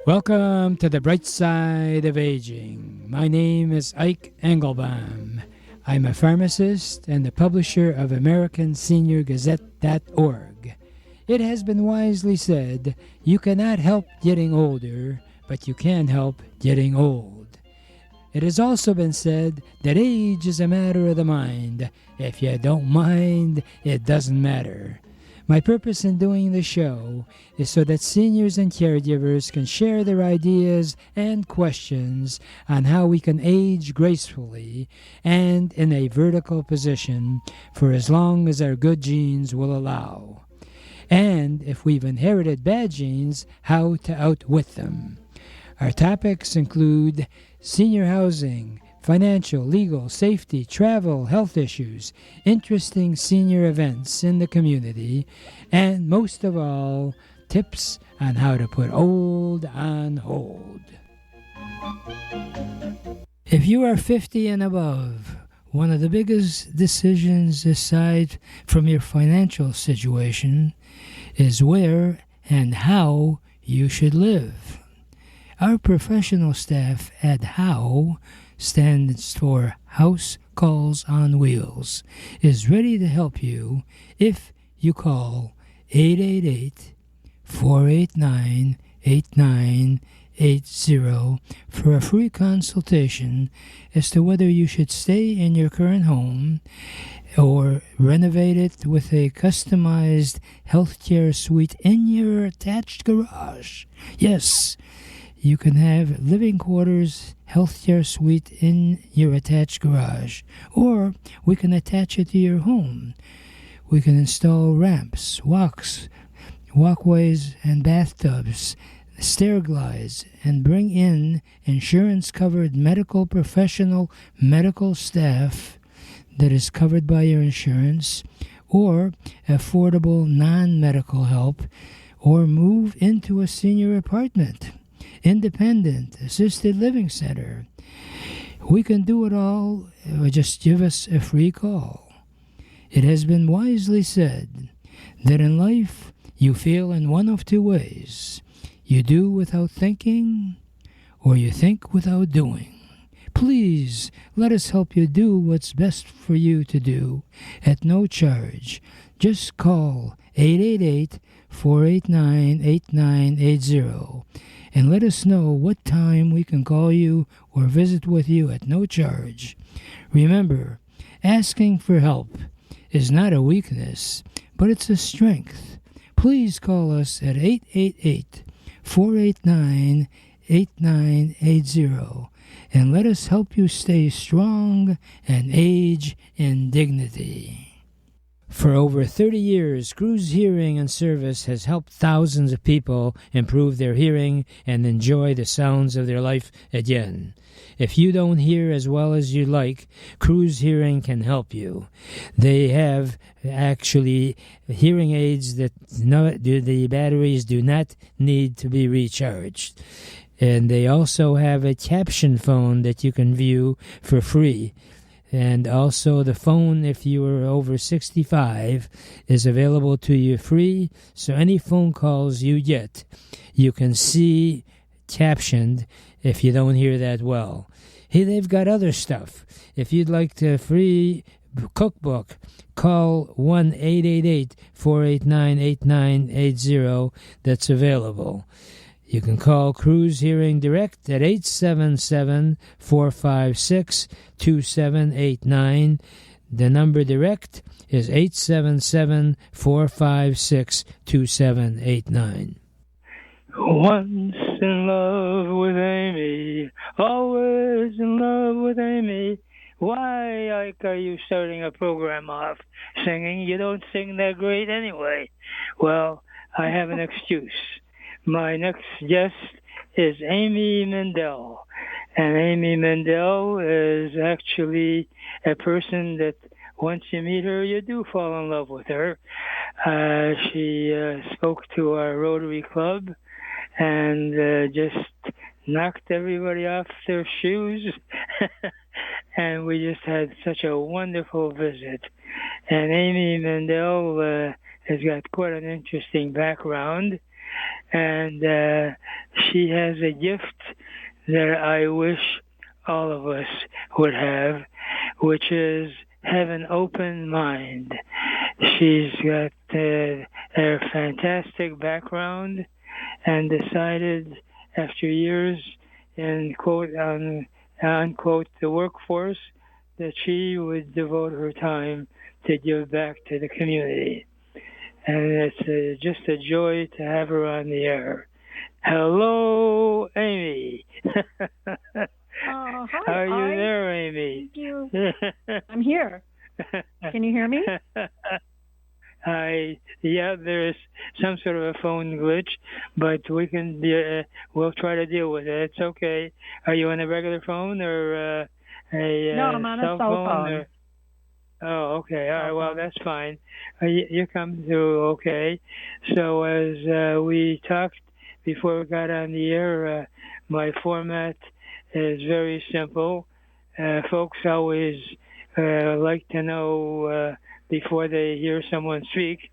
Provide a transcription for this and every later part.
Welcome to the bright side of aging. My name is Ike Engelbaum. I'm a pharmacist and the publisher of AmericanSeniorGazette.org. It has been wisely said, you cannot help getting older, but you can help getting old. It has also been said that age is a matter of the mind. If you don't mind, it doesn't matter. My purpose in doing the show is so that seniors and caregivers can share their ideas and questions on how we can age gracefully and in a vertical position for as long as our good genes will allow. And if we've inherited bad genes, how to outwit them. Our topics include senior housing, financial, legal, safety, travel, health issues, interesting senior events in the community, and most of all, tips on how to put old on hold. If you are 50 and above, one of the biggest decisions aside from your financial situation is where and how you should live. Our professional staff at HOW stands for House Calls on Wheels, is ready to help you if you call 888-489-8980 for a free consultation as to whether you should stay in your current home or renovate it with a customized healthcare suite in your attached garage. Yes, you can have living quarters, healthcare suite in your attached garage, or we can attach it to your home. We can install ramps, walkways, and bathtubs, stair glides, and bring in insurance-covered medical professional medical staff that is covered by your insurance, or affordable non-medical help, or move into a senior apartment. Independent, assisted living center. We can do it all, or just give us a free call. It has been wisely said that in life you feel in one of two ways. You do without thinking, or you think without doing. Please let us help you do what's best for you to do at no charge. Just call 888-489-8980 and let us know what time we can call you or visit with you at no charge. Remember, asking for help is not a weakness, but it's a strength. Please call us at 888-489-8980 and let us help you stay strong and age in dignity. For over 30 years, Cruz Hearing and Service has helped thousands of people improve their hearing and enjoy the sounds of their life again. If you don't hear as well as you like, Cruz Hearing can help you. They have actually hearing aids that the batteries do not need to be recharged. And they also have a caption phone that you can view for free. And also the phone, if you are over 65, is available to you free. So any phone calls you get, you can see captioned if you don't hear that well. Hey, they've got other stuff. If you'd like the free cookbook, call 1-888-489-8980. That's available. You can call Cruz Hearing Direct at 877-456-2789. The number direct is 877-456-2789. Once in love with Amy, always in love with Amy. Why, Ike, are you starting a program off singing? You don't sing that great anyway. Well, I have an excuse. My next guest is Amy Mindell. And Amy Mindell is actually a person that once you meet her, you do fall in love with her. She spoke to our Rotary Club and just knocked everybody off their shoes. And we just had such a wonderful visit. And Amy Mindell has got quite an interesting background. and she has a gift that I wish all of us would have, which is have an open mind. She's got a fantastic background and decided after years in quote unquote the workforce that she would devote her time to give back to the community. And it's just a joy to have her on the air. Hello, Amy. Hi. How are you there, Amy? Thank you. I'm here. Can you hear me? Yeah, there's some sort of a phone glitch, but we'll try to deal with it. It's okay. Are you on a regular phone or No, I'm on cell a cell phone. Or... Oh, okay. All right. Well, that's fine. You come through okay. So as we talked before we got on the air, my format is very simple. Folks always like to know before they hear someone speak,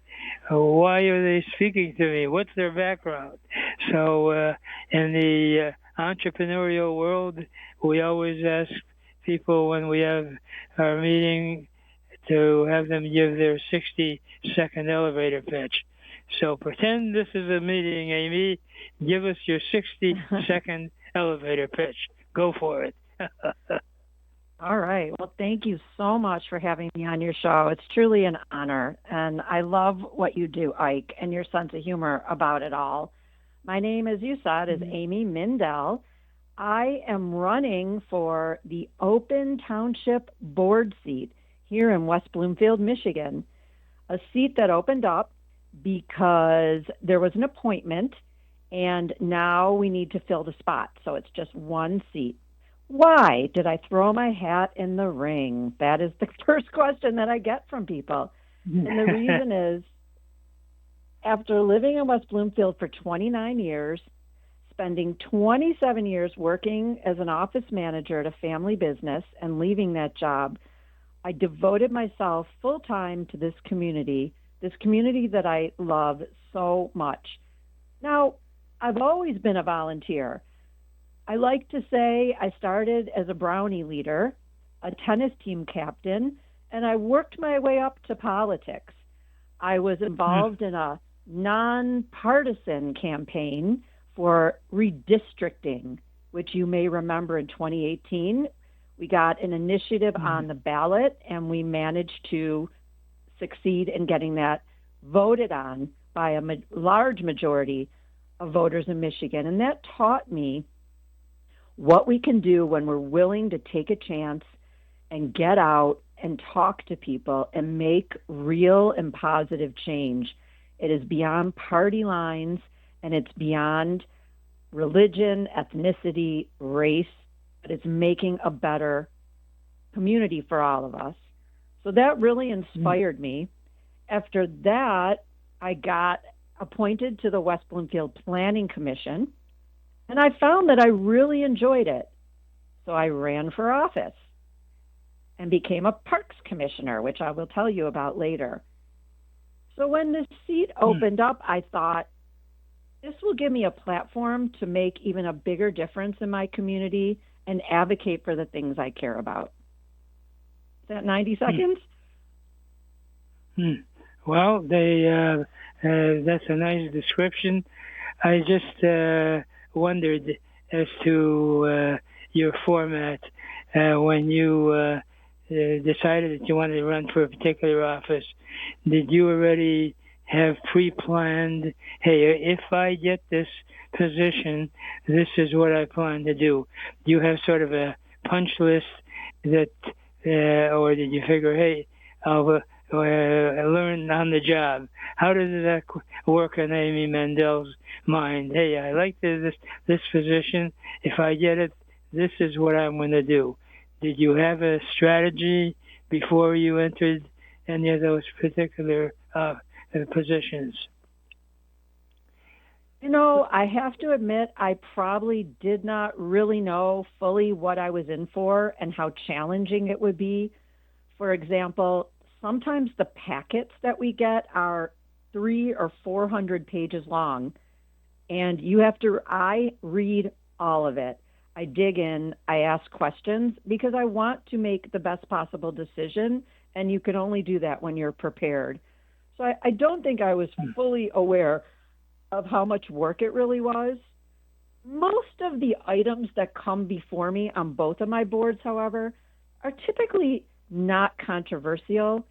why are they speaking to me? What's their background? So in the entrepreneurial world, we always ask people when we have our meeting to have them give their 60-second elevator pitch. So pretend this is a meeting, Amy. Give us your 60-second elevator pitch. Go for it. All right. Well, thank you so much for having me on your show. It's truly an honor. And I love what you do, Ike, and your sense of humor about it all. My name, as you said, is Amy Mindell. I am running for the Open Township Board seat here in West Bloomfield, Michigan, a seat that opened up because there was an appointment and now we need to fill the spot. So it's just one seat. Why did I throw my hat in the ring? That is the first question that I get from people. And the reason is, after living in West Bloomfield for 29 years, spending 27 years working as an office manager at a family business and leaving that job, I devoted myself full-time to this community that I love so much. Now, I've always been a volunteer. I like to say I started as a Brownie leader, a tennis team captain, and I worked my way up to politics. I was involved in a nonpartisan campaign for redistricting, which you may remember in 2018. We got an initiative on the ballot, and we managed to succeed in getting that voted on by a large majority of voters in Michigan. And that taught me what we can do when we're willing to take a chance and get out and talk to people and make real and positive change. It is beyond party lines, and it's beyond religion, ethnicity, race, but it's making a better community for all of us. So that really inspired me. After that, I got appointed to the West Bloomfield Planning Commission, and I found that I really enjoyed it. So I ran for office and became a parks commissioner, which I will tell you about later. So when this seat opened up, I thought, this will give me a platform to make even a bigger difference in my community and advocate for the things I care about. Is that 90 seconds? Well, that's a nice description. I just wondered as to your format when you decided that you wanted to run for a particular office. Did you already have pre-planned, hey, if I get this position, this is what I plan to do? Do you have sort of a punch list that, or did you figure, hey, I'll learn on the job? How does that work in Amy Mindell's mind? Hey, I like this position. If I get it, this is what I'm going to do. Did you have a strategy before you entered any of those particular positions? You know, I have to admit, I probably did not really know fully what I was in for and how challenging it would be. For example, sometimes the packets that we get are 300 or 400 pages long. And I read all of it. I dig in, I ask questions because I want to make the best possible decision. And you can only do that when you're prepared. So I don't think I was fully aware of how much work it really was. Most of the items that come before me on both of my boards, however, are typically not controversial.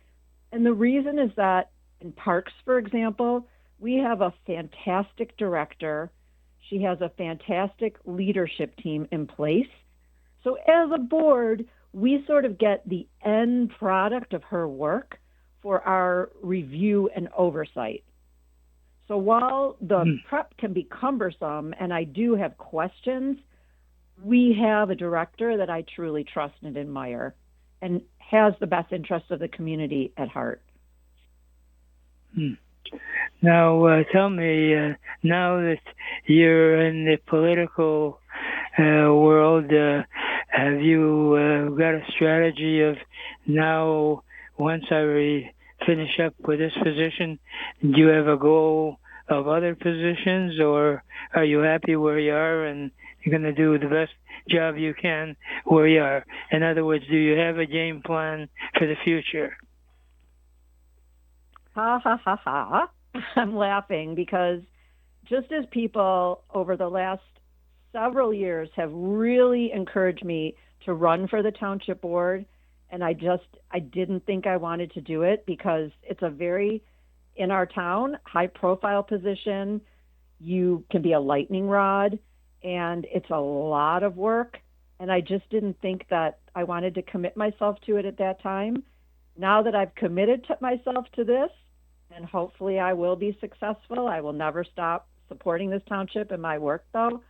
And the reason is that in parks, for example, we have a fantastic director. She has a fantastic leadership team in place. So as a board, we sort of get the end product of her work for our review and oversight. So while the prep can be cumbersome and I do have questions, we have a director that I truly trust and admire and has the best interests of the community at heart. Now, tell me, now that you're in the political world, have you got a strategy of now, once I finish up with this position, do you have a goal of other positions, or are you happy where you are and you're going to do the best job you can where you are? In other words, do you have a game plan for the future? Ha, ha, ha, ha. I'm laughing because just as people over the last several years have really encouraged me to run for the township board, and I didn't think I wanted to do it because it's a very, in our town, high profile position. You can be a lightning rod and it's a lot of work. And I just didn't think that I wanted to commit myself to it at that time. Now that I've committed myself to this, and hopefully I will be successful, I will never stop supporting this township and my work though.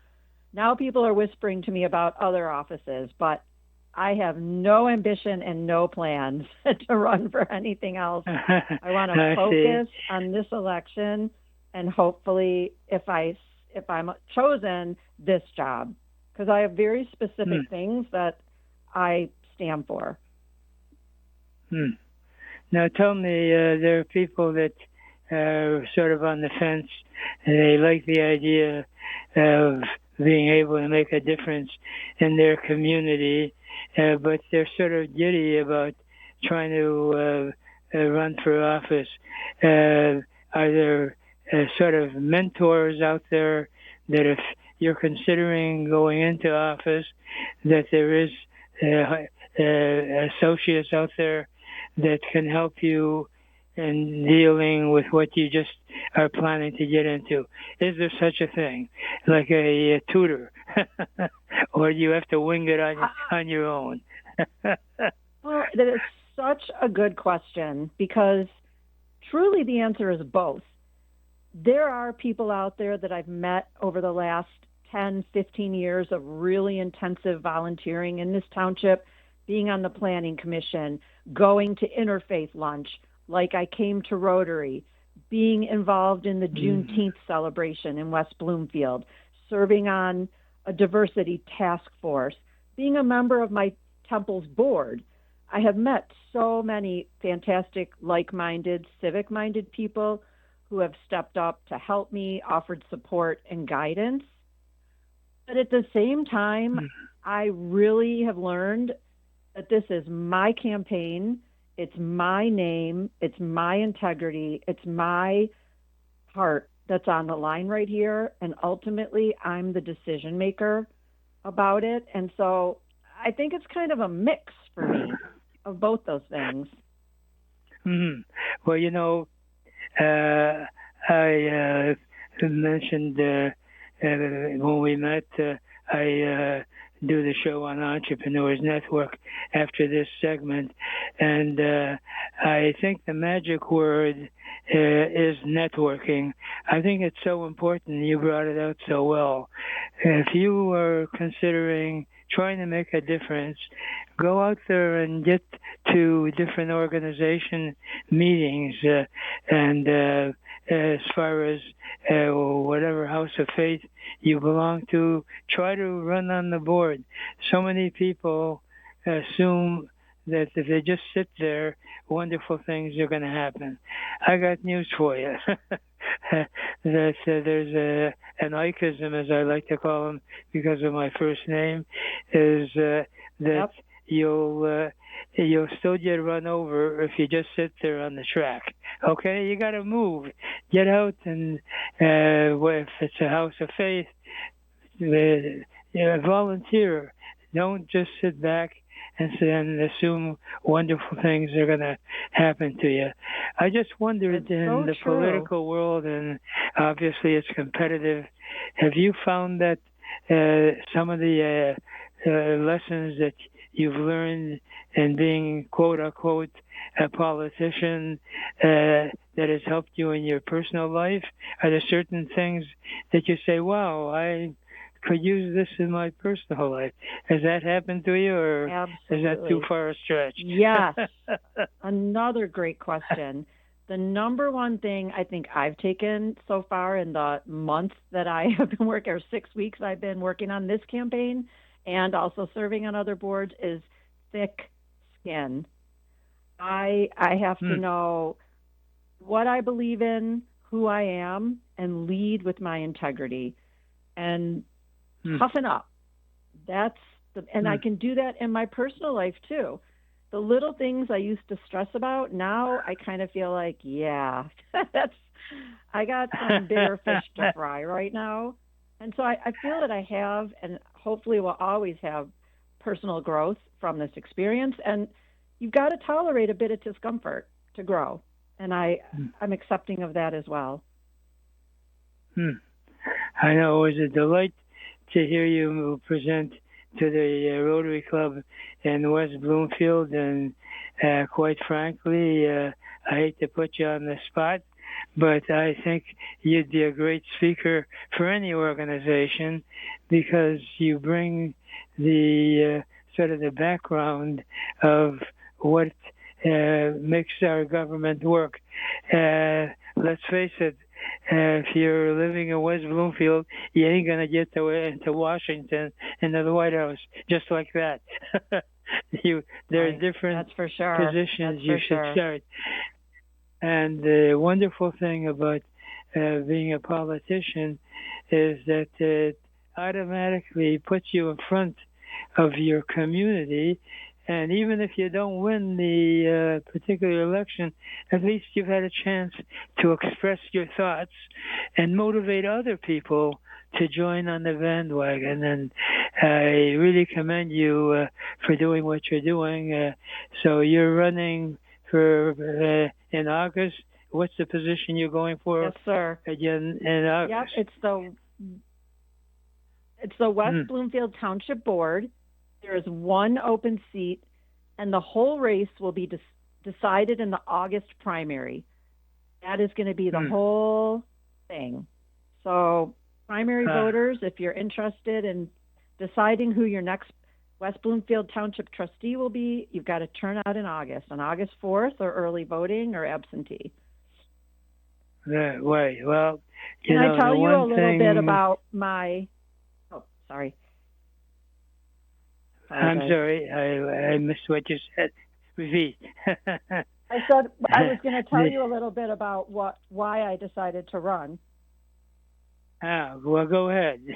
Now people are whispering to me about other offices, but I have no ambition and no plans to run for anything else. I want to focus on this election and hopefully if I'm chosen, this job, because I have very specific things that I stand for. Now tell me, there are people that are sort of on the fence. They like the idea of being able to make a difference in their community, but they're sort of giddy about trying to run for office. Are there sort of mentors out there that if you're considering going into office, that there is associates out there that can help you in dealing with what you just are planning to get into? Is there such a thing, like a tutor, or do you have to wing it on your own? Well, that is such a good question because truly the answer is both. There are people out there that I've met over the last 10, 15 years of really intensive volunteering in this township, being on the planning commission, going to interfaith lunch, like I came to Rotary, being involved in the Juneteenth celebration in West Bloomfield, serving on a diversity task force, being a member of my temple's board. I have met so many fantastic, like-minded, civic-minded people who have stepped up to help me, offered support and guidance. But at the same time, I really have learned that this is my campaign, it's my name, it's my integrity, it's my heart that's on the line right here, and ultimately I'm the decision maker about it. And so I think it's kind of a mix for me of both those things. Well, you know, I mentioned when we met, I do the show on Entrepreneurs Network after this segment, and I think the magic word is networking. I think it's so important. You brought it out so well. If you are considering trying to make a difference, go out there and get to different organization meetings, and as far as whatever house of faith you belong to, try to run on the board. So many people assume that if they just sit there, wonderful things are going to happen. I got news for you. that there's an Ikeism, as I like to call him, because of my first name, is that Yep. you'll still get run over if you just sit there on the track. Okay, you got to move, get out, and if it's a house of faith, volunteer. Don't just sit back and assume wonderful things are going to happen to you. I just wondered, It's in so the true. political world, and obviously it's competitive, have you found that some of the lessons that you've learned in being quote unquote a politician that has helped you in your personal life? Are there certain things that you say, wow, I could use this in my personal life? Has that happened to you, or Absolutely. is that too far a stretch? Yes. Another great question. The number one thing I think I've taken so far in the month that I have been working, or 6 weeks I've been working on this campaign and also serving on other boards, is thick skin. I have to know what I believe in, who I am, and lead with my integrity and toughen up. And I can do that in my personal life too. The little things I used to stress about, now I kind of feel like, yeah, I got some bigger fish to fry right now. And so I feel that I have, and hopefully will always have, personal growth from this experience. And you've got to tolerate a bit of discomfort to grow. And I'm accepting of that as well. I know it was a delight to hear you present to the Rotary Club in West Bloomfield, and quite frankly, I hate to put you on the spot, but I think you'd be a great speaker for any organization, because you bring the sort of the background of what makes our government work. Let's face it, if you're living in West Bloomfield, you ain't going to get into Washington, into the White House, just like that. There are different That's for sure. positions you should start. And the wonderful thing about being a politician is that it automatically puts you in front of your community. And even if you don't win the particular election, at least you've had a chance to express your thoughts and motivate other people to join on the bandwagon. And I really commend you for doing what you're doing. So you're running for in August. What's the position you're going for? Yes, sir. Again in August. Yep, it's the West Bloomfield Township Board. There is one open seat, and the whole race will be decided in the August primary. That is going to be the whole thing. So primary voters, if you're interested in deciding who your next West Bloomfield Township trustee will be, you've got to turn out in August, on August 4th, or early voting or absentee. Right. Well, can I tell you a little bit about my... Oh, sorry. I'm sorry, I missed what you said. Repeat. I said I was going to tell you a little bit about why I decided to run. Well, go ahead. Is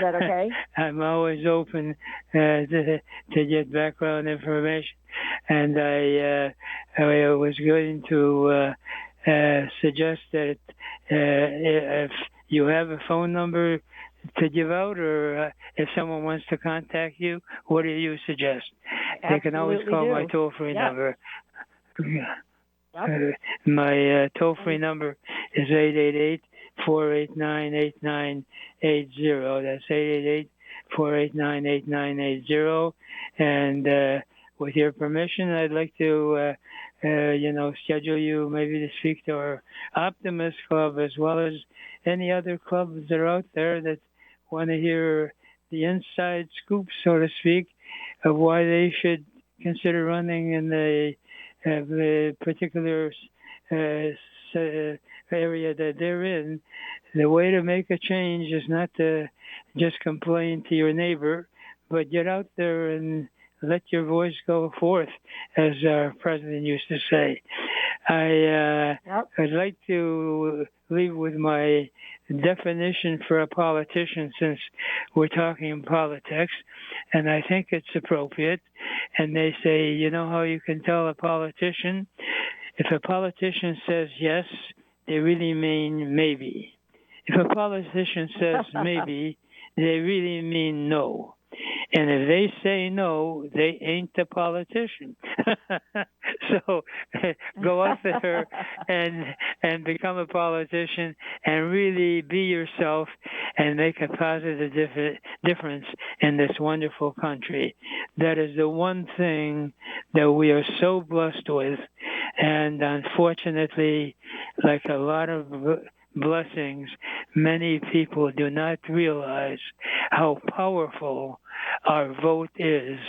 that okay? I'm always open to get background information, and I was going to suggest that if you have a phone number to give out, or if someone wants to contact you, what do you suggest? They can always call my toll-free number. My toll-free number is 888-489-8980. That's 888-489-8980. And with your permission, I'd like to, schedule you maybe to speak to our Optimist Club, as well as any other clubs that are out there that want to hear the inside scoop, so to speak, of why they should consider running in the particular area that they're in. The way to make a change is not to just complain to your neighbor, but get out there and let your voice go forth, as our president used to say. I'd like to leave with my definition for a politician since we're talking politics, and I think it's appropriate. And they say, you know how you can tell a politician? If a politician says yes, they really mean maybe. If a politician says maybe, they really mean no. And if they say no, they ain't a politician. So go out there and become a politician and really be yourself and make a positive difference in this wonderful country. That is the one thing that we are so blessed with. And unfortunately, like a lot of blessings, many people do not realize how powerful our vote is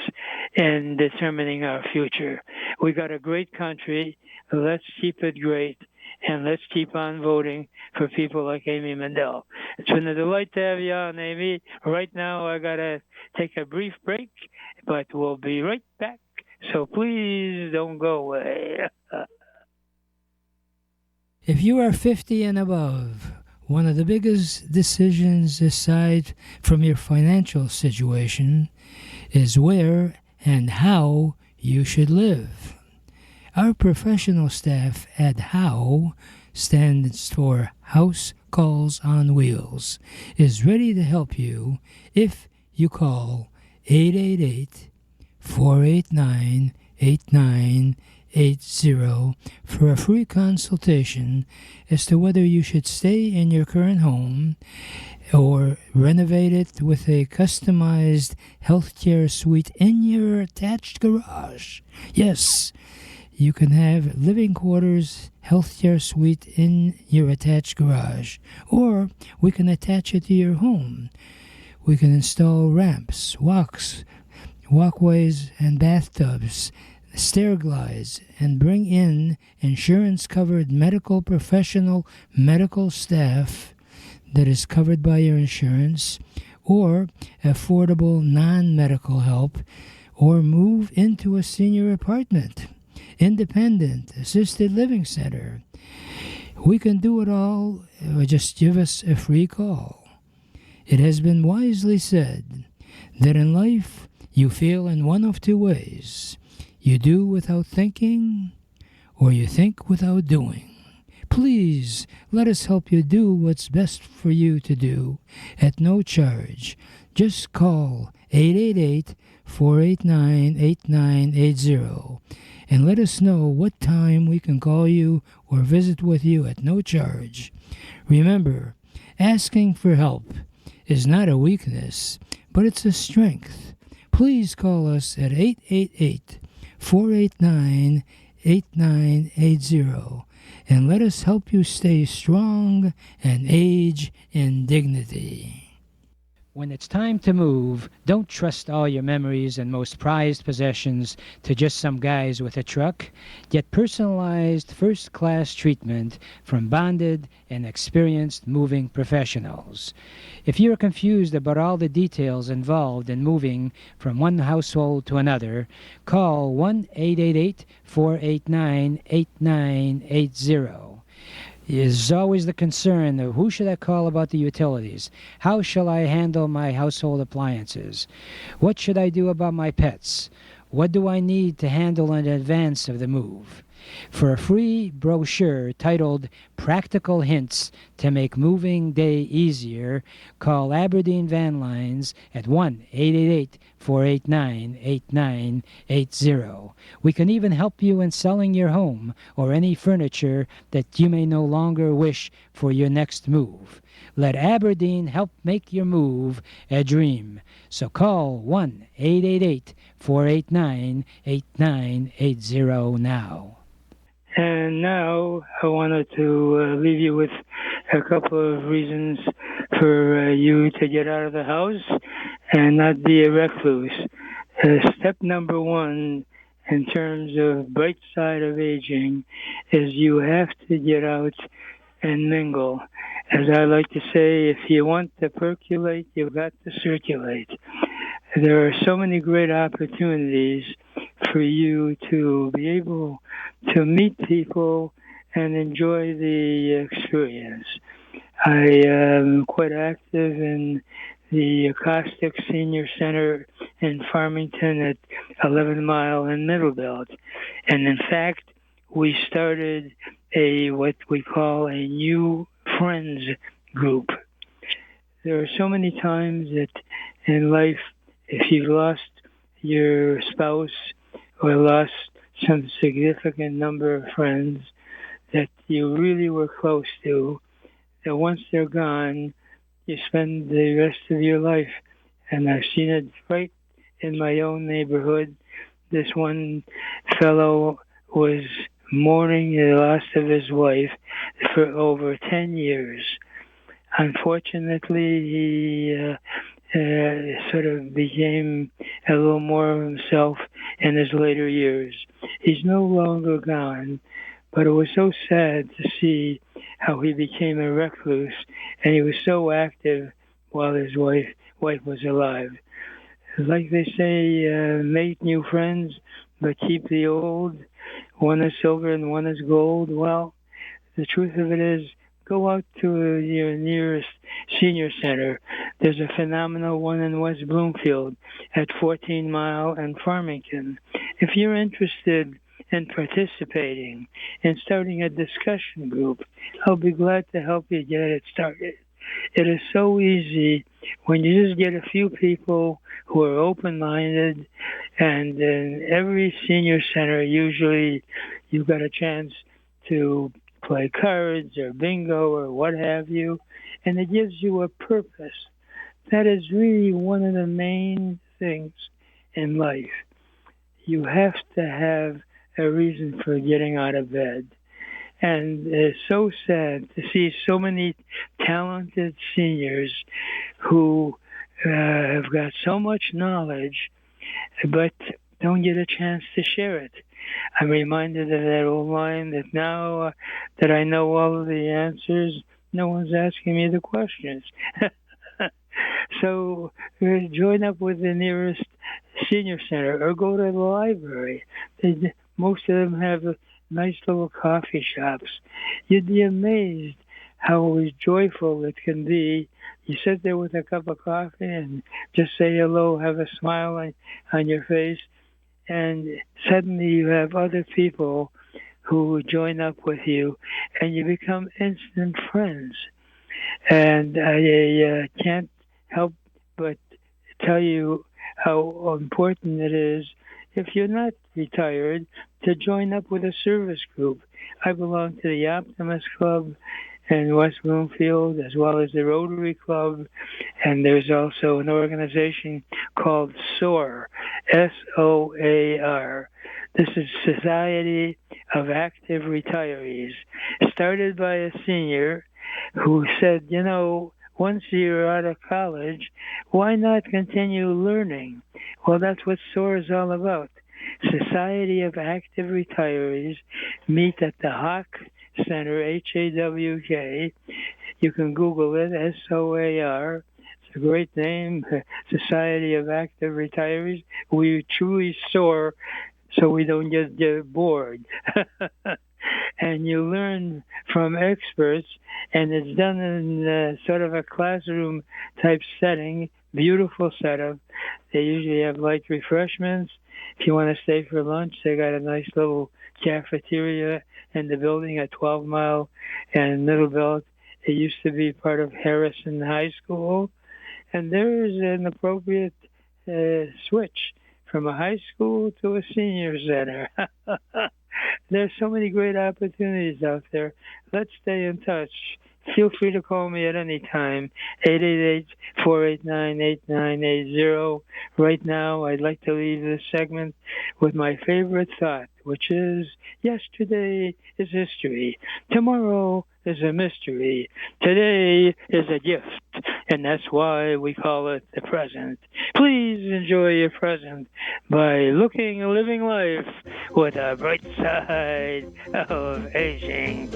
in determining our future. We got a great country. Let's keep it great, and let's keep on voting for people like Amy Mindell. It's been a delight to have you on, Amy. Right now, I got to take a brief break, but we'll be right back. So please don't go away. If you are 50 and above, one of the biggest decisions aside from your financial situation is where and how you should live. Our professional staff at HOW, stands for House Calls on Wheels, is ready to help you if you call 888-489-8980 for a free consultation as to whether you should stay in your current home or renovate it with a customized healthcare suite in your attached garage. Yes, you can have living quarters healthcare suite in your attached garage, or we can attach it to your home. We can install ramps, walkways, and bathtubs, stair glides, and bring in insurance-covered medical staff that is covered by your insurance, or affordable non-medical help, or move into a senior apartment, independent, assisted living center. We can do it all, or just give us a free call. It has been wisely said that in life you feel in one of two ways. You do without thinking, or you think without doing. Please let us help you do what's best for you to do at no charge. Just call 888-489-8980 and let us know what time we can call you or visit with you at no charge. Remember, asking for help is not a weakness, but it's a strength. Please call us at 888-489-8980 and let us help you stay strong and age in dignity. When it's time to move, don't trust all your memories and most prized possessions to just some guys with a truck. Get personalized first-class treatment from bonded and experienced moving professionals. If you're confused about all the details involved in moving from one household to another, call 1-888-489-8980. Is always the concern of who should I call about the utilities? How shall I handle my household appliances? What should I do about my pets? What do I need to handle in advance of the move? For a free brochure titled Practical Hints to Make Moving Day Easier, call Aberdeen Van Lines at 1-888-489-8980. We can even help you in selling your home or any furniture that you may no longer wish for your next move. Let Aberdeen help make your move a dream. So call 1-888-489-8980 now. And now I wanted to leave you with a couple of reasons for you to get out of the house and not be a recluse. Step number one in terms of bright side of aging is you have to get out and mingle. As I like to say, if you want to percolate, you've got to circulate. There are so many great opportunities for you to be able to meet people and enjoy the experience. I am quite active in the Acoustic Senior Center in Farmington at 11 Mile and Middle Belt. And in fact, we started what we call a new friends group. There are so many times that in life, if you've lost your spouse or lost some significant number of friends that you really were close to, that once they're gone, you spend the rest of your life. And I've seen it right in my own neighborhood. This one fellow was mourning the loss of his wife for over 10 years. Unfortunately, he sort of became a little more of himself in his later years. He's no longer gone, but it was so sad to see how he became a recluse, and he was so active while his wife was alive. Like they say, make new friends, but keep the old. One is silver and one is gold. Well, the truth of it is, go out to your nearest senior center. There's a phenomenal one in West Bloomfield at 14 Mile and Farmington. If you're interested in participating and starting a discussion group, I'll be glad to help you get it started. It is so easy when you just get a few people who are open-minded, and in every senior center, usually you've got a chance to play cards or bingo or what have you, and it gives you a purpose. That is really one of the main things in life. You have to have a reason for getting out of bed. And it's so sad to see so many talented seniors who have got so much knowledge, but don't get a chance to share it. I'm reminded of that old line that now that I know all of the answers, no one's asking me the questions. So join up with the nearest senior center or go to the library. Most of them have nice little coffee shops. You'd be amazed how joyful it can be. You sit there with a cup of coffee and just say hello, have a smile on your face, and suddenly you have other people who join up with you, and you become instant friends. And I can't help but tell you how important it is, if you're not retired, to join up with a service group. I belong to the Optimist Club in West Bloomfield, as well as the Rotary Club, and there's also an organization called SOAR, SOAR. This is Society of Active Retirees, started by a senior who said, once you're out of college, why not continue learning? Well, that's what SOAR is all about. Society of Active Retirees meet at the Hawk Center, Hawk. You can Google it, SOAR. It's a great name, Society of Active Retirees. We truly soar so we don't get bored. And you learn from experts, and it's done in sort of a classroom type setting, beautiful setup. They usually have light refreshments. If you want to stay for lunch, they got a nice little cafeteria in the building at 12 Mile and Middle Belt. It used to be part of Harrison High School, and there is an appropriate switch from a high school to a senior center. There's so many great opportunities out there. Let's stay in touch. Feel free to call me at any time, 888-489-8980. Right now, I'd like to leave this segment with my favorite thought, which is, yesterday is history. Tomorrow is a mystery. Today is a gift, and that's why we call it the present. Please enjoy your present by living life with a bright side of aging.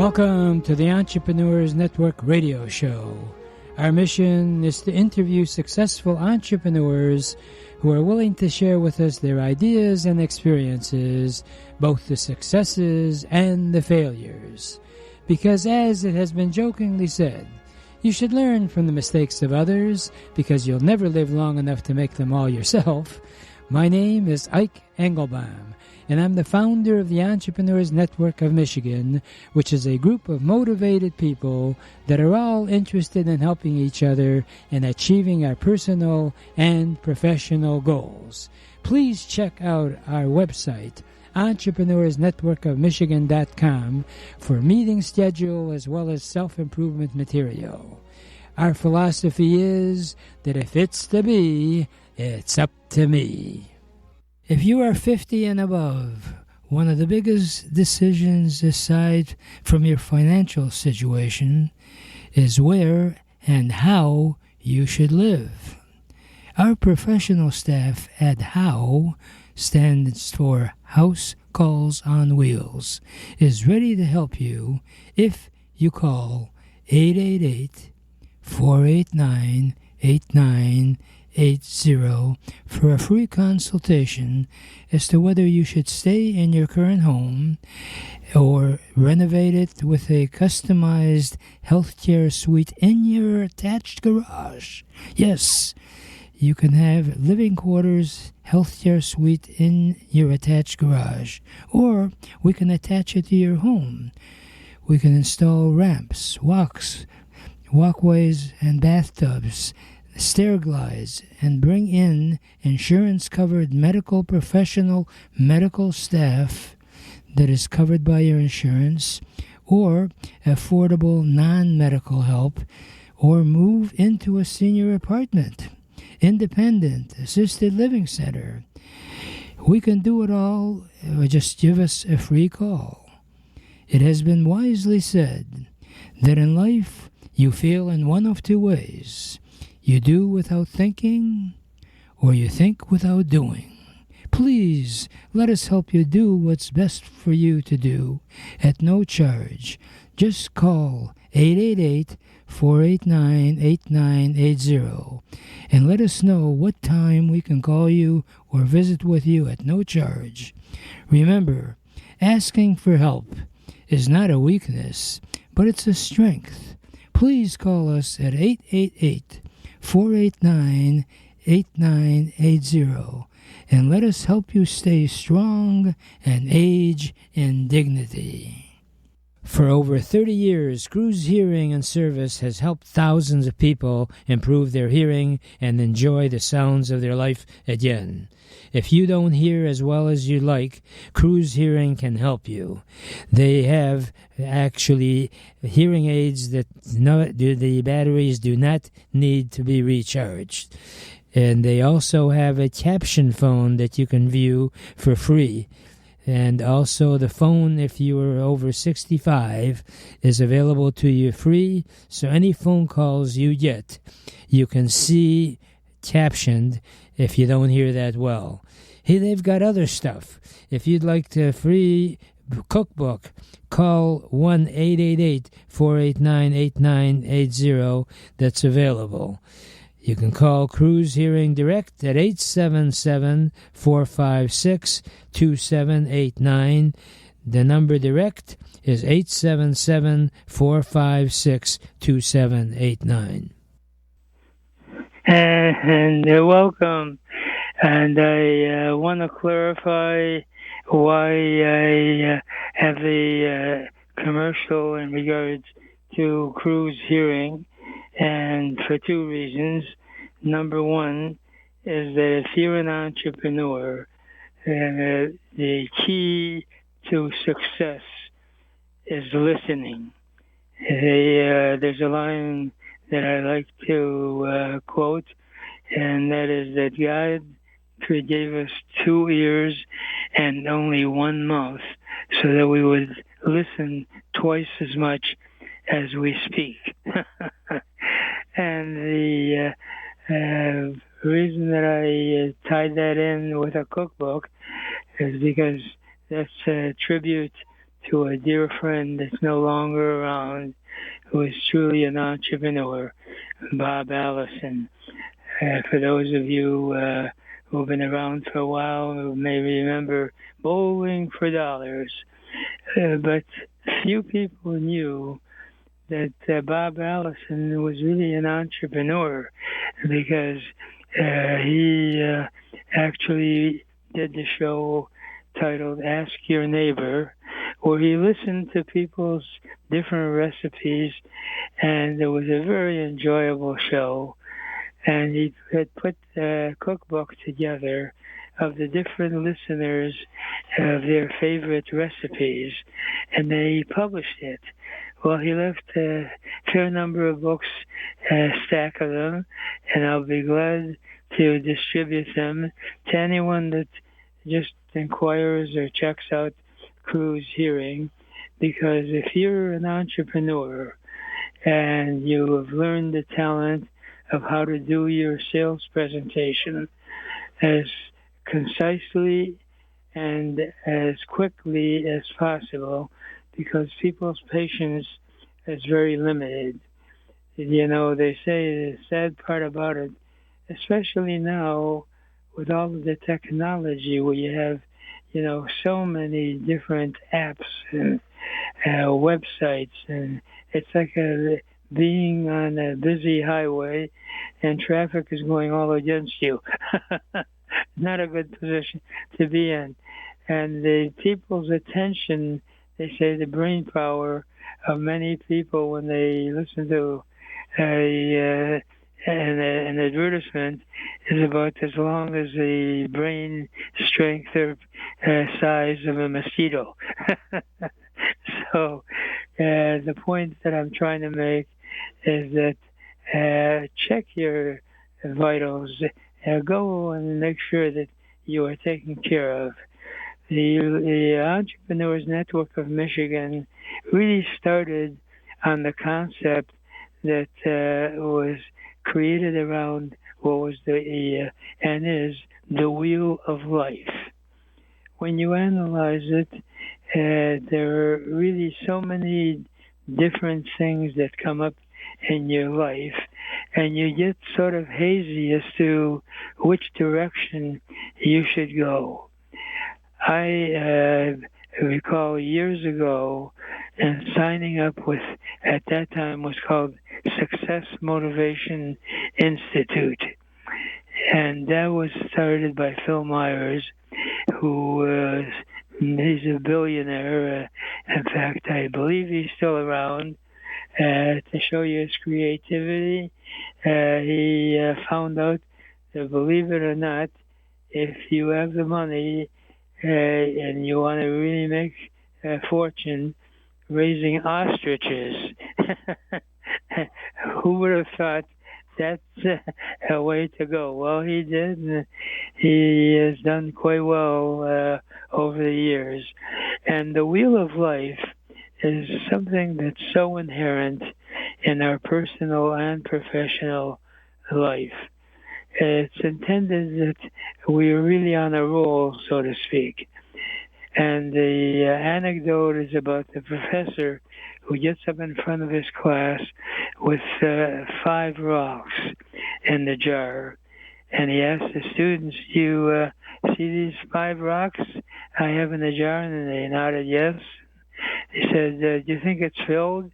Welcome to the Entrepreneurs Network radio show. Our mission is to interview successful entrepreneurs who are willing to share with us their ideas and experiences, both the successes and the failures. Because as it has been jokingly said, you should learn from the mistakes of others because you'll never live long enough to make them all yourself. My name is Ike Engelbaum, and I'm the founder of the Entrepreneurs Network of Michigan, which is a group of motivated people that are all interested in helping each other and achieving our personal and professional goals. Please check out our website, entrepreneursnetworkofmichigan.com, for meeting schedule as well as self-improvement material. Our philosophy is that if it's to be, it's up to me. If you are 50 and above, one of the biggest decisions aside from your financial situation is where and how you should live. Our professional staff at HOW, stands for House Calls on Wheels, is ready to help you if you call 888-489-8980 for a free consultation as to whether you should stay in your current home or renovate it with a customized healthcare suite in your attached garage. Yes, you can have living quarters healthcare suite in your attached garage, or we can attach it to your home. We can install ramps, walkways, and bathtubs, stair glides, and bring in insurance-covered medical professional medical staff that is covered by your insurance, or affordable non-medical help, or move into a senior apartment, independent, assisted living center. We can do it all. Just give us a free call. It has been wisely said that in life you fail in one of two ways. You do without thinking, or you think without doing. Please let us help you do what's best for you to do at no charge. Just call 888-489-8980 and let us know what time we can call you or visit with you at no charge. Remember, asking for help is not a weakness, but it's a strength. Please call us at 888-489-8980 and let us help you stay strong and age in dignity. For over 30 years, Cruise Hearing and Service has helped thousands of people improve their hearing and enjoy the sounds of their life again. If you don't hear as well as you like, Cruise Hearing can help you. They have actually hearing aids that the batteries do not need to be recharged. And they also have a caption phone that you can view for free. And also the phone, if you are over 65, is available to you free. So any phone calls you get, you can see captioned if you don't hear that well. Hey, they've got other stuff. If you'd like the free cookbook, call 1-888-489-8980. That's available. You can call Cruise Hearing Direct at 877-456-2789. The number direct is 877-456-2789. And you're welcome. And I want to clarify why I have the commercial in regards to Cruise Hearing, and for two reasons. Number one is that if you're an entrepreneur, the key to success is listening. There's a line that I like to quote, and that is that God gave us 2 ears and only 1 mouth so that we would listen twice as much as we speak. And the reason that I tied that in with a cookbook is because that's a tribute to a dear friend that's no longer around, who is truly an entrepreneur, Bob Allison. For those of you who've been around for a while, who may remember Bowling for Dollars, but few people knew that Bob Allison was really an entrepreneur, because he actually did the show titled Ask Your Neighbor, where he listened to people's different recipes, and it was a very enjoyable show. And he had put a cookbook together of the different listeners of their favorite recipes, and they published it. Well, he left a fair number of books, a stack of them, and I'll be glad to distribute them to anyone that just inquires or checks out Cruise Hearing, because if you're an entrepreneur and you have learned the talent of how to do your sales presentation as concisely and as quickly as possible, because people's patience is very limited. You know, they say the sad part about it, especially now with all of the technology where you have, you know, so many different apps and websites, and it's like being on a busy highway and traffic is going all against you. Not a good position to be in. And the people's attention, they say the brain power of many people when they listen to an advertisement is about as long as the brain strength or size of a mosquito. So the point that I'm trying to make is that check your vitals. Go and make sure that you are taken care of. The Entrepreneurs Network of Michigan really started on the concept that was created around what was and is the wheel of life. When you analyze it, there are really so many different things that come up in your life, and you get sort of hazy as to which direction you should go. I recall years ago and signing up with, at that time was called Success Motivation Institute. And that was started by Phil Myers, who he's a billionaire. In fact, I believe he's still around. To show you his creativity, he found out that, believe it or not, if you have the money and you want to really make a fortune raising ostriches, who would have thought that's a way to go? Well, he did, and he has done quite well over the years. And the wheel of life is something that's so inherent in our personal and professional life. It's intended that we are really on a roll, so to speak. And the anecdote is about the professor who gets up in front of his class with 5 rocks in the jar. And he asks the students, do you see these 5 rocks I have in the jar? And they nodded yes. He said, do you think it's filled?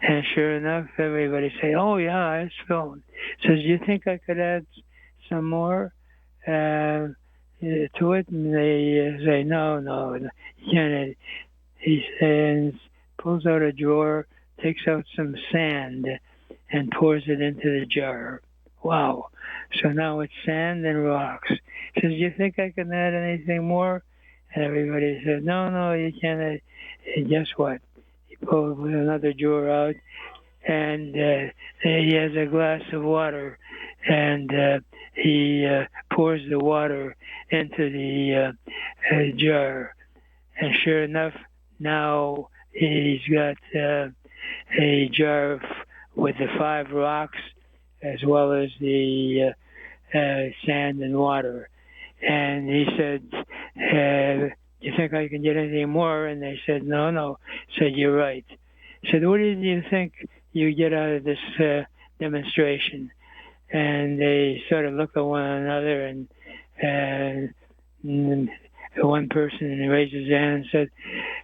And sure enough, everybody say, oh yeah, it's filled. He says, do you think I could add some more to it? And they say, no, you can't. He says, pulls out a drawer, takes out some sand, and pours it into the jar. Wow. So now it's sand and rocks. He says, do you think I can add anything more? And everybody said, no, you can't add. And guess what? He pulled another drawer out, and he has a glass of water, and he pours the water into the jar. And sure enough, now he's got a jar with the 5 rocks as well as the sand and water. And he said, do you think I can get anything more? And they said, no, no. I said, you're right. I said, what did you think you get out of this demonstration? And they sort of looked at one another, and one person raised his hand and said,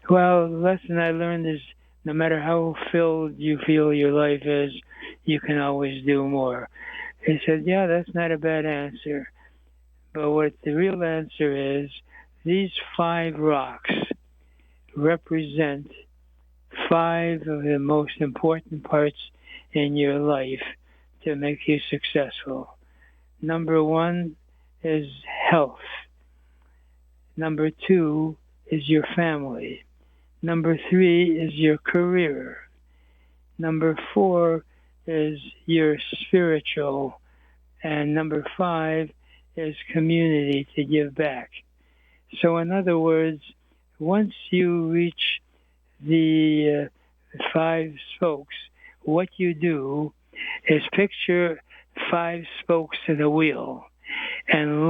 well, the lesson I learned is no matter how filled you feel your life is, you can always do more. He said, yeah, that's not a bad answer. But what the real answer is, these 5 rocks represent 5 of the most important parts in your life to make you successful. Number 1 is health. Number 2 is your family. Number 3 is your career. Number 4 is your spiritual. And number 5 is community, to give back. So in other words, once you reach the 5 spokes, what you do is picture 5 spokes in a wheel, and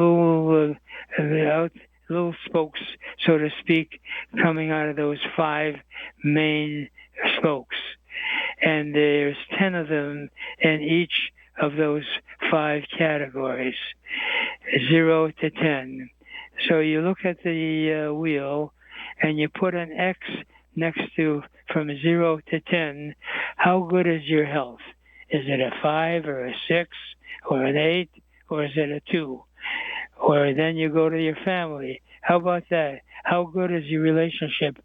little spokes, so to speak, coming out of those 5 main spokes. And there's 10 of them in each of those 5 categories, 0 to 10. So you look at the wheel and you put an X next to from 0 to 10. How good is your health? Is it a 5 or a 6 or an 8, or is it a 2? Or then you go to your family. How about that? How good is your relationship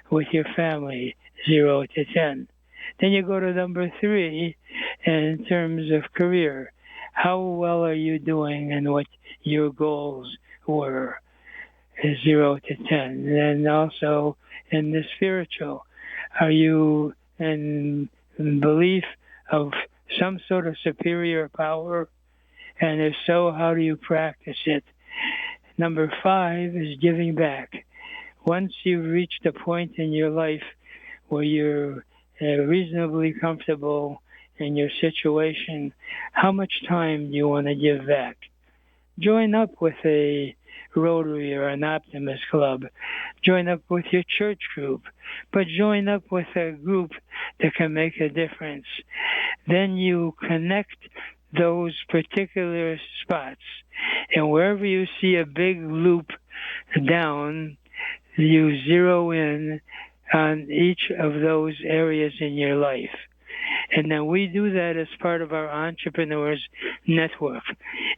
with your family? 0 to 10. Then you go to number 3 in terms of career. How well are you doing and what your goals were? 0 to 10. And also in the spiritual, are you in belief of some sort of superior power? And if so, how do you practice it? Number 5 is giving back. Once you've reached a point in your life where you're reasonably comfortable in your situation, how much time do you want to give back? Join up with a Rotary or an Optimist Club. Join up with your church group, but join up with a group that can make a difference. Then you connect those particular spots, and wherever you see a big loop down, you zero in on each of those areas in your life. And then we do that as part of our Entrepreneurs Network.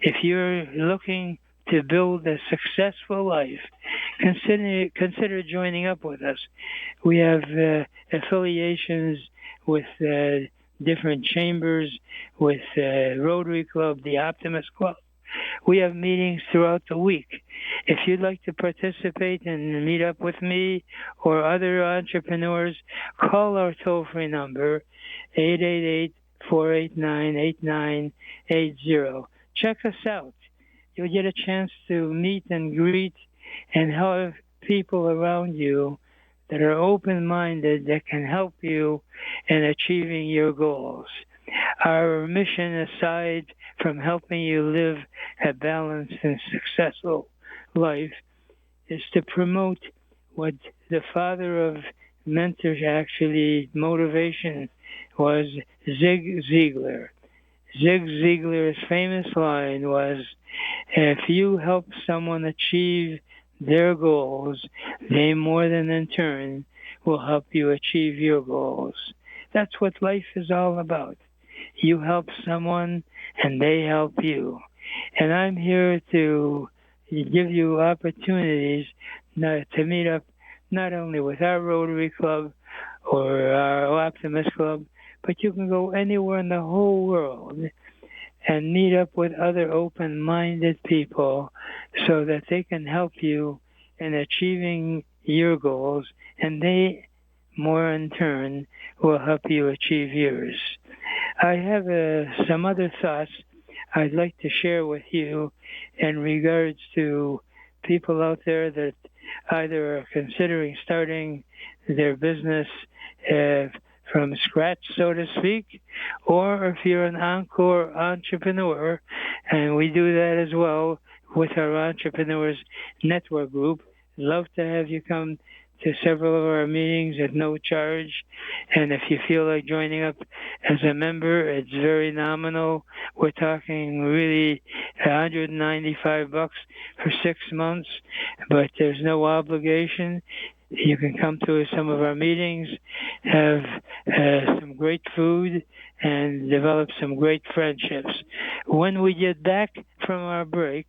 If you're looking to build a successful life, consider joining up with us. We have affiliations with different chambers, with Rotary Club, the Optimist Club. We have meetings throughout the week. If you'd like to participate and meet up with me or other entrepreneurs, call our toll-free number, 888-489-8980. Check us out. You'll get a chance to meet and greet and have people around you that are open-minded that can help you in achieving your goals. Our mission, aside from helping you live a balanced and successful life, is to promote what the father of motivation was, Zig Ziglar. Zig Ziglar's famous line was, if you help someone achieve their goals, they more than in turn will help you achieve your goals. That's what life is all about. You help someone and they help you. And I'm here to give you opportunities to meet up not only with our Rotary Club or our Optimist Club, but you can go anywhere in the whole world and meet up with other open-minded people so that they can help you in achieving your goals, and they, more in turn, will help you achieve yours. I have some other thoughts I'd like to share with you in regards to people out there that either are considering starting their business from scratch, so to speak, or if you're an encore entrepreneur, and we do that as well with our Entrepreneurs Network group, love to have you come to several of our meetings at no charge. And if you feel like joining up as a member, it's very nominal. We're talking really $195 for 6 months, but there's no obligation. You can come to some of our meetings, have some great food, and develop some great friendships. When we get back from our break,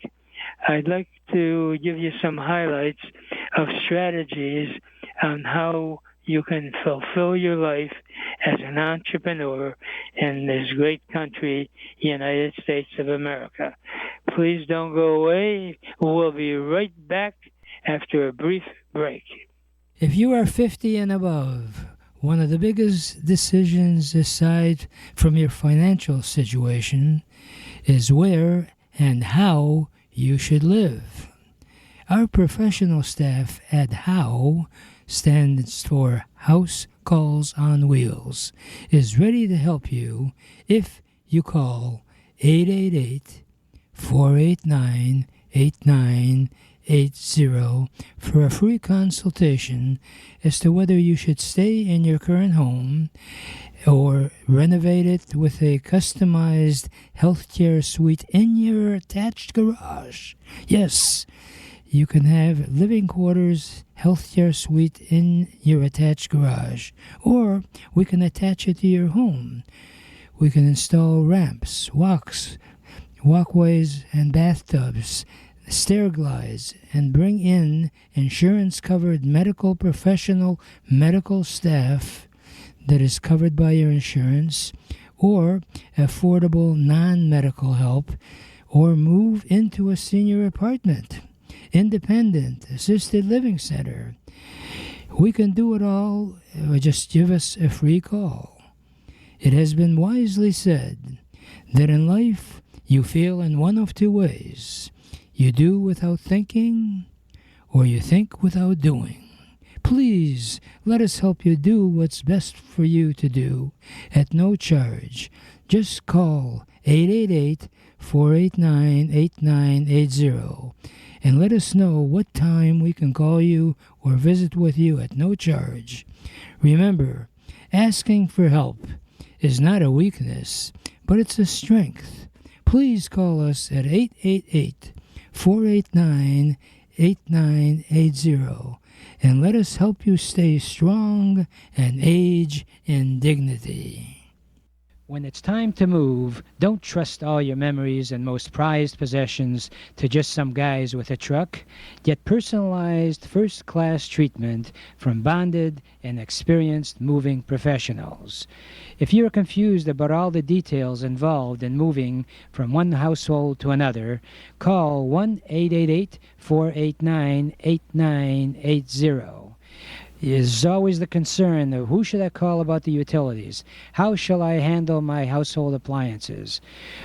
I'd like to give you some highlights of strategies on how you can fulfill your life as an entrepreneur in this great country, United States of America. Please don't go away. We'll be right back after a brief break. If you are 50 and above, one of the biggest decisions aside from your financial situation is where and how you should live. Our professional staff at HOW, stands for House Calls on Wheels, is ready to help you if you call 888-489-8980 for a free consultation as to whether you should stay in your current home or renovate it with a customized healthcare suite in your attached garage. Yes, you can have living quarters healthcare suite in your attached garage, or we can attach it to your home. We can install ramps, walkways, and bathtubs, stair glides, and bring in insurance-covered medical professional medical staff that is covered by your insurance, or affordable non-medical help, or move into a senior apartment, independent, assisted living center. We can do it all. Just give us a free call. It has been wisely said that in life you feel in one of two ways. You do without thinking, or you think without doing. Please let us help you do what's best for you to do at no charge. Just call 888-489-8980 and let us know what time we can call you or visit with you at no charge. Remember, asking for help is not a weakness, but it's a strength. Please call us at 888-489-8980 and let us help you stay strong and age in dignity. When it's time to move, don't trust all your memories and most prized possessions to just some guys with a truck. Get personalized first-class treatment from bonded and experienced moving professionals. If you're confused about all the details involved in moving from one household to another, call 1-888-489-8980. Is always the concern of who should I call about the utilities? How shall I handle my household appliances?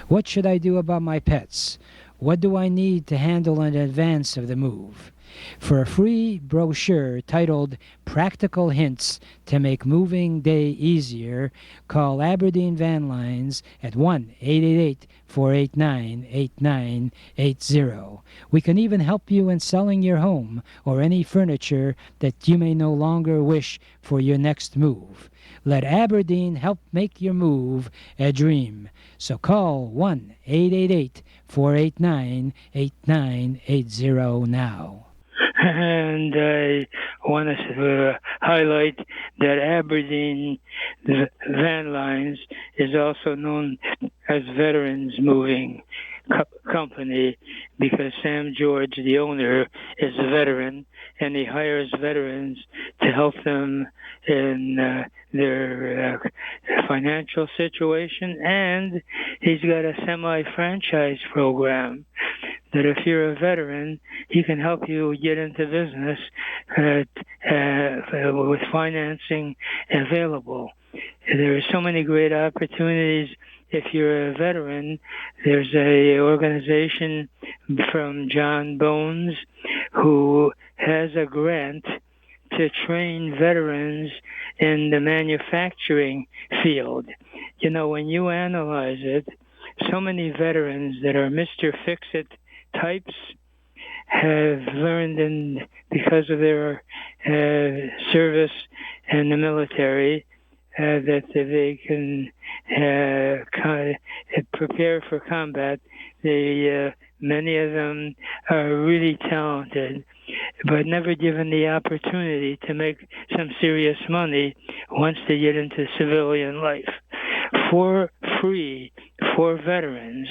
What should I do about my pets? What do I need to handle in advance of the move? For a free brochure titled Practical Hints to Make Moving Day Easier, call Aberdeen Van Lines at 1-888-489-8980. We can even help you in selling your home or any furniture that you may no longer wish for your next move. Let Aberdeen help make your move a dream. So call 1-888-489-8980 now. And I want to highlight that Aberdeen Van Lines is also known as Veterans Moving Company because Sam George, the owner, is a veteran, and he hires veterans to help them in their financial situation, and he's got a semi-franchise program that if you're a veteran, he can help you get into business with financing available. There are so many great opportunities. If you're a veteran, there's a organization from John Bones who has a grant to train veterans in the manufacturing field. You know, when you analyze it, so many veterans that are Mr. Fix-It types have learned because of their service in the military that they can prepare for combat. Many of them are really talented, but never given the opportunity to make some serious money once they get into civilian life. For free, for veterans,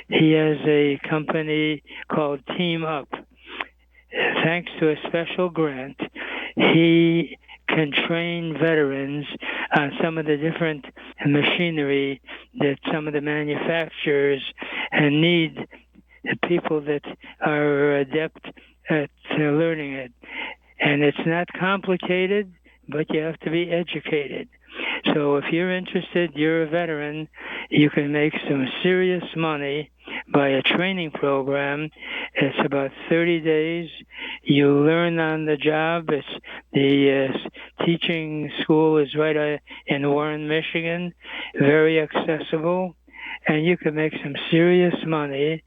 he has a company called Team Up. Thanks to a special grant, he can train veterans on some of the different machinery that some of the manufacturers need people that are adept at learning it. And it's not complicated, but you have to be educated. So if you're interested, you're a veteran, you can make some serious money by a training program. It's about 30 days. You learn on the job. The teaching school is right in Warren, Michigan, very accessible, and you can make some serious money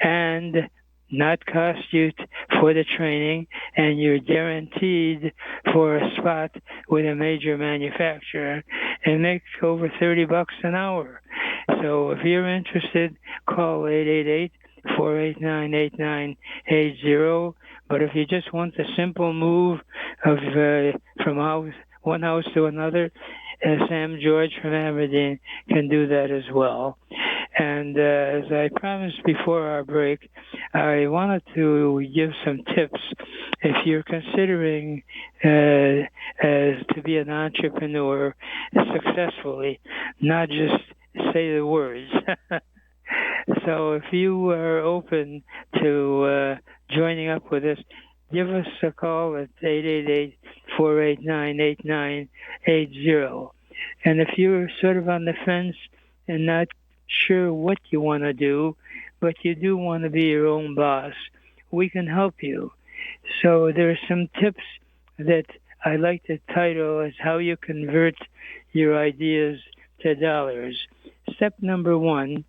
and not cost you for the training, and you're guaranteed for a spot with a major manufacturer and make over $30 an hour. So if you're interested, call 888-489-8980. But if you just want a simple move of from one house to another, Sam George from Aberdeen can do that as well. And as I promised before our break, I wanted to give some tips if you're considering to be an entrepreneur successfully, not just say the words. So if you are open to joining up with us, give us a call at 888-489-8980. And if you're sort of on the fence and not sure what you want to do, but you do want to be your own boss, we can help you. So there are some tips that I like to title as how you convert your ideas to dollars. Step number one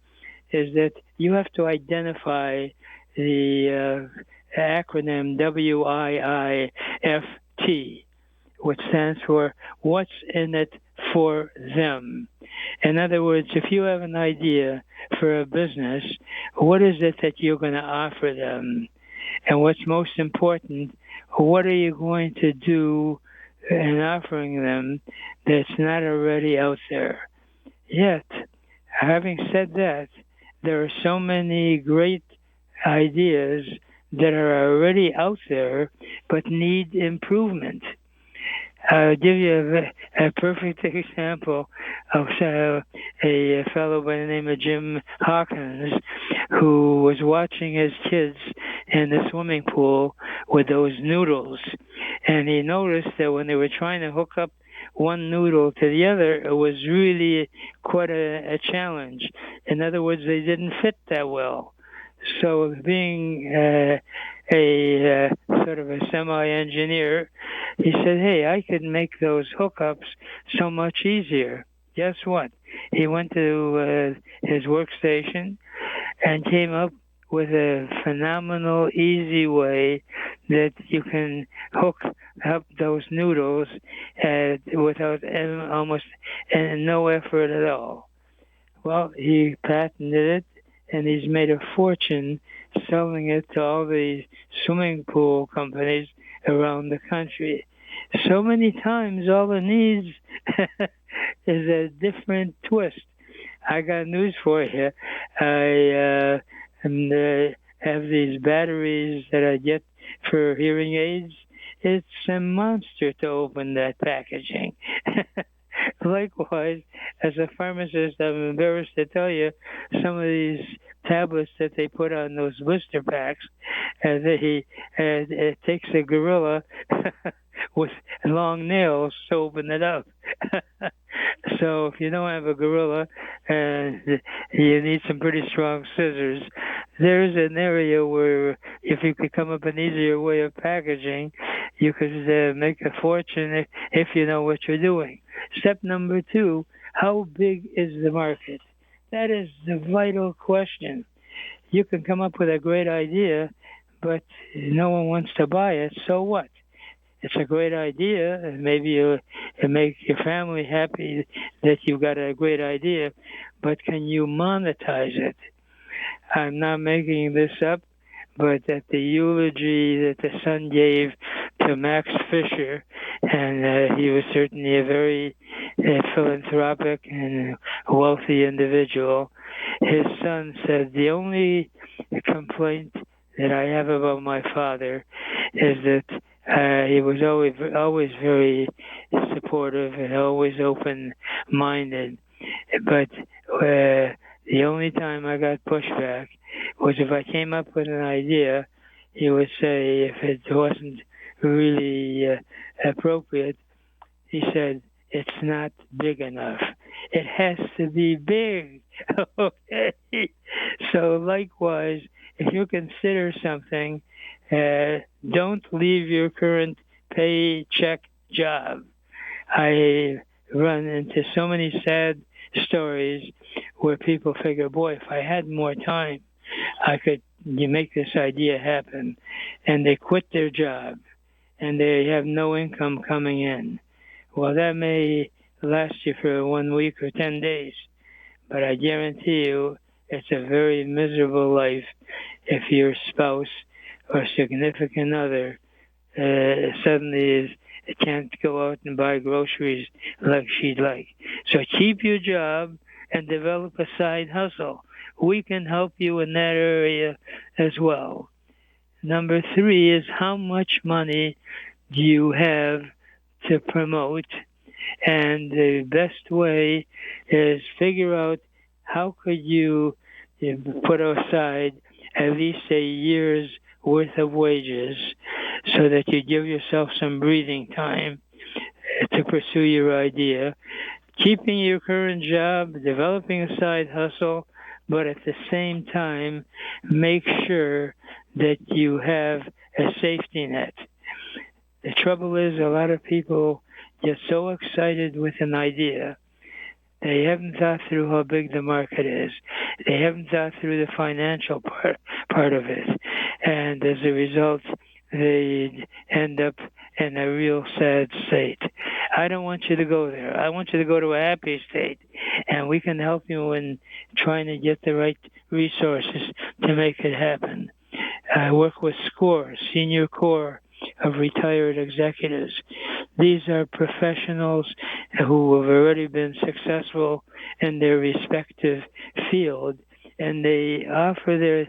is that you have to identify the acronym WIIFT, which stands for What's in It for Them. In other words, if you have an idea for a business, what is it that you're going to offer them? And what's most important, what are you going to do in offering them that's not already out there? Yet, having said that, there are so many great ideas that are already out there but need improvement. I'll give you a perfect example of a fellow by the name of Jim Hawkins who was watching his kids in the swimming pool with those noodles. And he noticed that when they were trying to hook up one noodle to the other, it was really quite a challenge. In other words, they didn't fit that well. So being a sort of a semi-engineer, he said, hey, I could make those hookups so much easier. Guess what? He went to his workstation and came up with a phenomenal, easy way that you can hook up those noodles without almost no effort at all. Well, he patented it, and he's made a fortune selling it to all the swimming pool companies around the country. So many times all it needs is a different twist. I got news for you. I have these batteries that I get for hearing aids. It's a monster to open that packaging. Likewise, as a pharmacist, I'm embarrassed to tell you some of these tablets that they put on those blister packs. It takes a gorilla with long nails to open it up. So if you don't have a gorilla, you need some pretty strong scissors. There's an area where if you could come up an easier way of packaging, you could make a fortune if you know what you're doing. Step number 2, how big is the market? That is the vital question. You can come up with a great idea, but no one wants to buy it, so what? It's a great idea, and maybe it'll make your family happy that you got a great idea, but can you monetize it? I'm not making this up, but at the eulogy that the son gave to Max Fisher, and he was certainly a very philanthropic and wealthy individual, his son said, the only complaint that I have about my father is that he was always very supportive and always open-minded, but the only time I got pushback was if I came up with an idea, he would say if it wasn't really appropriate, he said, it's not big enough. It has to be big. Okay. So likewise, if you consider something, don't leave your current paycheck job. I run into so many sad stories where people figure, boy, if I had more time, I could make this idea happen. And they quit their job and they have no income coming in. Well, that may last you for 1 week or 10 days, but I guarantee you it's a very miserable life if your spouse or significant other suddenly can't go out and buy groceries like she'd like. So keep your job and develop a side hustle. We can help you in that area as well. Number 3 is how much money do you have to promote? And the best way is figure out how could you put aside at least a year's worth of wages so that you give yourself some breathing time to pursue your idea, keeping your current job, developing a side hustle, but at the same time, make sure that you have a safety net. The trouble is a lot of people get so excited with an idea, they haven't thought through how big the market is. They haven't thought through the financial part of it. And as a result, they end up in a real sad state. I don't want you to go there. I want you to go to a happy state. And we can help you in trying to get the right resources to make it happen. I work with SCORE, Senior Corps of Retired Executives. These are professionals who have already been successful in their respective field, and they offer their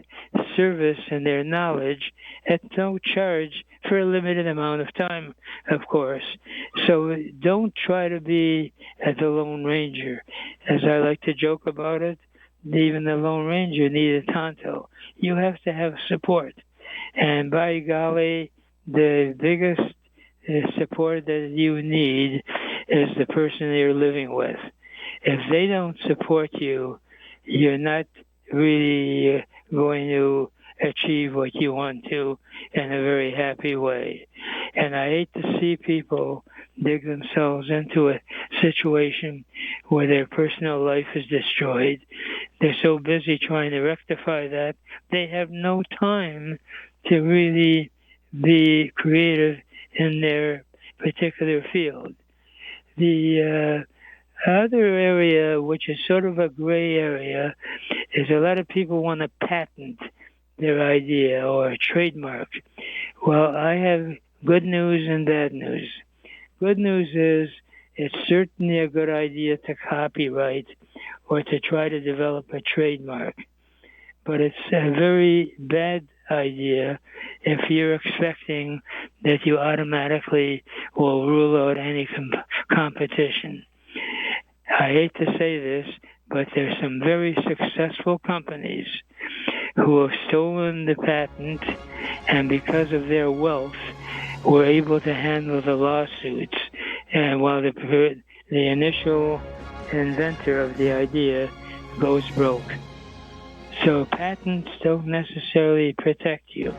service and their knowledge at no charge for a limited amount of time, of course. So don't try to be the Lone Ranger. As I like to joke about it, even the Lone Ranger needed Tonto. You have to have support. And by golly, the biggest support that you need is the person you're living with. If they don't support you, you're not really going to achieve what you want to in a very happy way. And I hate to see people dig themselves into a situation where their personal life is destroyed. They're so busy trying to rectify that, they have no time to really be creative in their particular field. The other area, which is sort of a gray area, is a lot of people want to patent their idea or trademark. Well, I have good news and bad news. Good news is it's certainly a good idea to copyright or to try to develop a trademark. But it's a very bad idea if you're expecting that you automatically will rule out any competition. I hate to say this, but there's some very successful companies who have stolen the patent, and because of their wealth, were able to handle the lawsuits. And while the initial inventor of the idea goes broke. So patents don't necessarily protect you.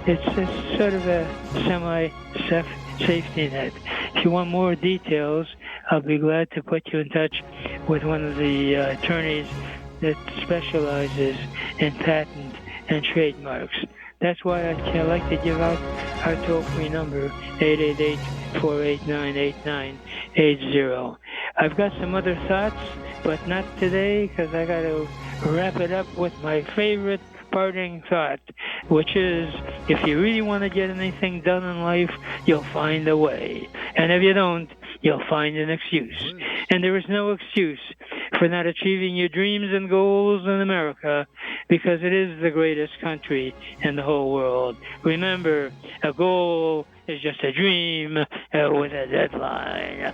It's a sort of a semi-safety net. If you want more details, I'll be glad to put you in touch with one of the attorneys that specializes in patent and trademarks. That's why I like to give out our toll-free number, 888-489-8980. I've got some other thoughts, but not today, because I got to wrap it up with my favorite parting thought, which is, if you really want to get anything done in life, you'll find a way. And if you don't, you'll find an excuse. And there is no excuse for not achieving your dreams and goals in America, because it is the greatest country in the whole world. Remember, a goal is just a dream with a deadline.